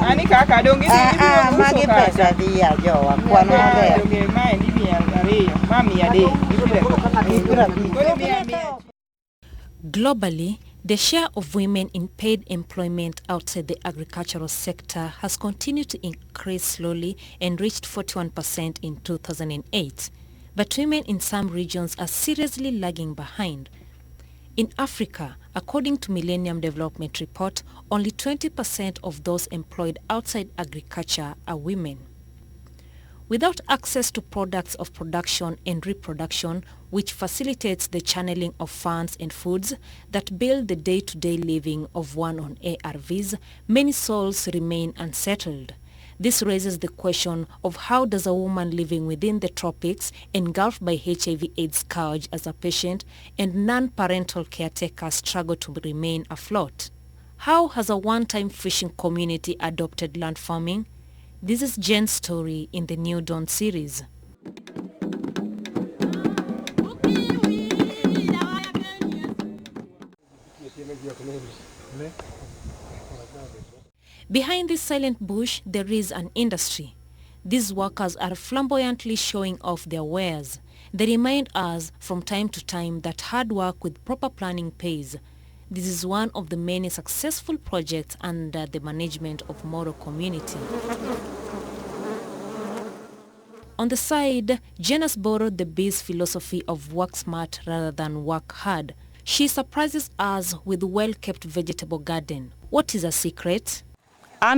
Ani kaka donge magi pesa dia jowa kwano maber. Donge mae ni mami ade. Globally, the share of women in paid employment outside the agricultural sector has continued to increase slowly and reached 41% in 2008. But women in some regions are seriously lagging behind. In Africa, according to Millennium Development Report, only 20% of those employed outside agriculture are women. Without access to products of production and reproduction, which facilitates the channeling of funds and foods that build the day-to-day living of one on ARVs, many souls remain unsettled. This raises the question of how does a woman living within the tropics, engulfed by HIV/AIDS scourge as a patient, and non-parental caretaker struggle to remain afloat? How has a one-time fishing community adopted land farming? This is Jen's story in the New Dawn series. Behind this silent bush, there is an industry. These workers are flamboyantly showing off their wares. They remind us from time to time that hard work with proper planning pays. This is one of the many successful projects under the management of Moro community. On the side, Jen has borrowed the bee's philosophy of work smart rather than work hard. She surprises us with a well-kept vegetable garden. What is a secret? I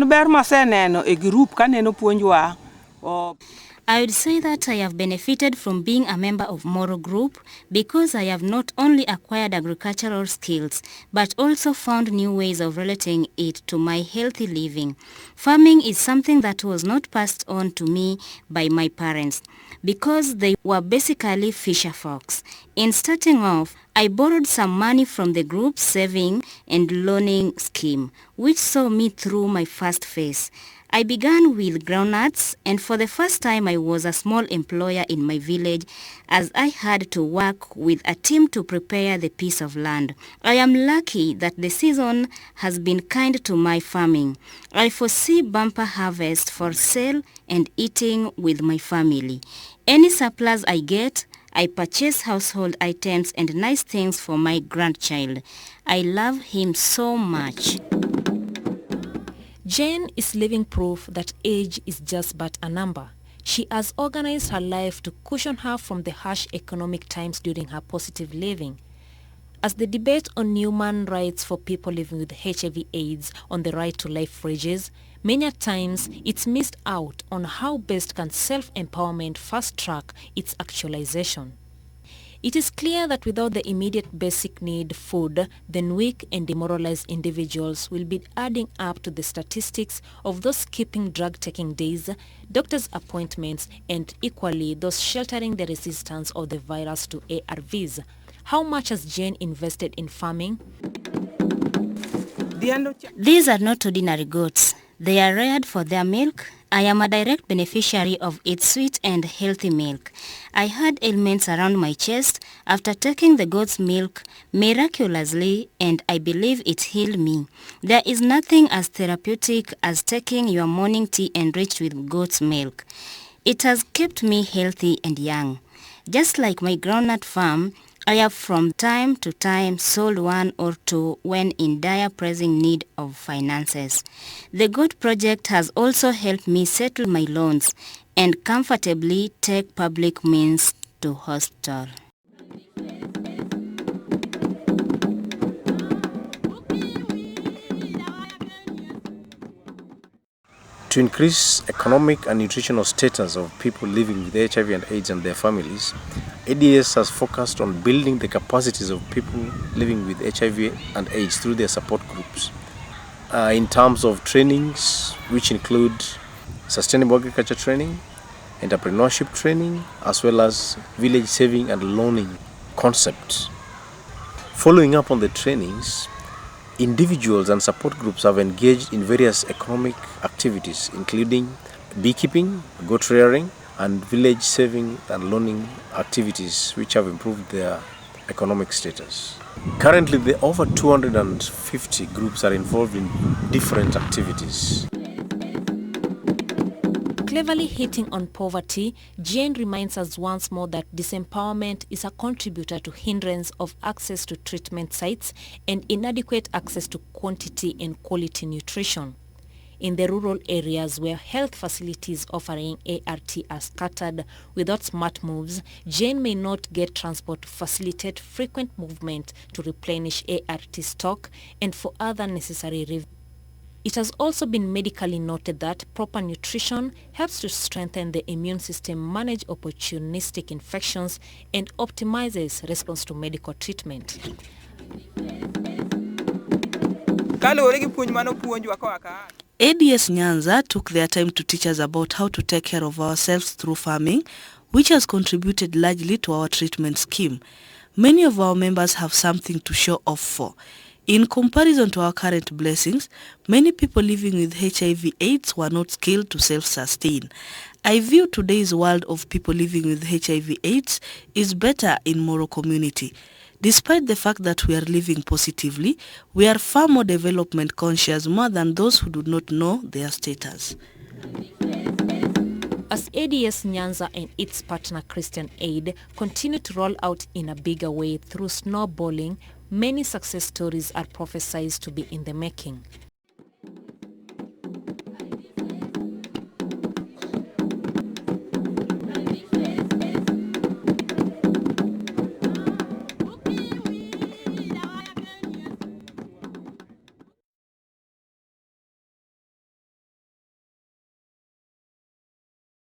would say that I have benefited from being a member of Moro Group because I have not only acquired agricultural skills but also found new ways of relating it to my healthy living. Farming is something that was not passed on to me by my parents because they were basically fisher folks. In starting off, I borrowed some money from the group's saving and loaning scheme, which saw me through my first phase. I began with groundnuts, and for the first time I was a small employer in my village as I had to work with a team to prepare the piece of land. I am lucky that the season has been kind to my farming. I foresee bumper harvest for sale and eating with my family. Any surplus I get, I purchase household items and nice things for my grandchild. I love him so much. Jane is living proof that age is just but a number. She has organized her life to cushion her from the harsh economic times during her positive living. As the debate on human rights for people living with HIV/AIDS on the right to life rages, many times it's missed out on how best can self-empowerment fast-track its actualization. It is clear that without the immediate basic need, food, then weak and demoralized individuals will be adding up to the statistics of those skipping drug-taking days, doctors' appointments, and equally those sheltering the resistance of the virus to ARVs. How much has Jane invested in farming? These are not ordinary goats. They are reared for their milk. I am a direct beneficiary of its sweet and healthy milk. I had ailments around my chest after taking the goat's milk miraculously, and I believe it healed me. There is nothing as therapeutic as taking your morning tea enriched with goat's milk. It has kept me healthy and young. Just like my groundnut farm, I have from time to time sold one or two when in dire pressing need of finances. The Goat Project has also helped me settle my loans and comfortably take public means to hospital. To increase economic and nutritional status of people living with HIV and AIDS and their families, ADS has focused on building the capacities of people living with HIV and AIDS through their support groups. In terms of trainings, which include sustainable agriculture training, entrepreneurship training, as well as village saving and loaning concepts. Following up on the trainings, individuals and support groups have engaged in various economic activities, including beekeeping, goat rearing, and village saving and loaning activities, which have improved their economic status. Currently, over 250 groups are involved in different activities. Cleverly hitting on poverty, Jane reminds us once more that disempowerment is a contributor to hindrance of access to treatment sites and inadequate access to quantity and quality nutrition. In the rural areas where health facilities offering ART are scattered without smart moves, Jane may not get transport to facilitate frequent movement to replenish ART stock and for other necessary reviews. It has also been medically noted that proper nutrition helps to strengthen the immune system, manage opportunistic infections, and optimizes response to medical treatment. ADS Nyanza took their time to teach us about how to take care of ourselves through farming, which has contributed largely to our treatment scheme. Many of our members have something to show off for. In comparison to our current blessings, many people living with HIV/AIDS were not skilled to self-sustain. I view today's world of people living with HIV/AIDS is better in Moro community. Despite the fact that we are living positively, we are far more development conscious more than those who do not know their status. As ADS Nyanza and its partner Christian Aid continue to roll out in a bigger way through snowballing, many success stories are prophesied to be in the making.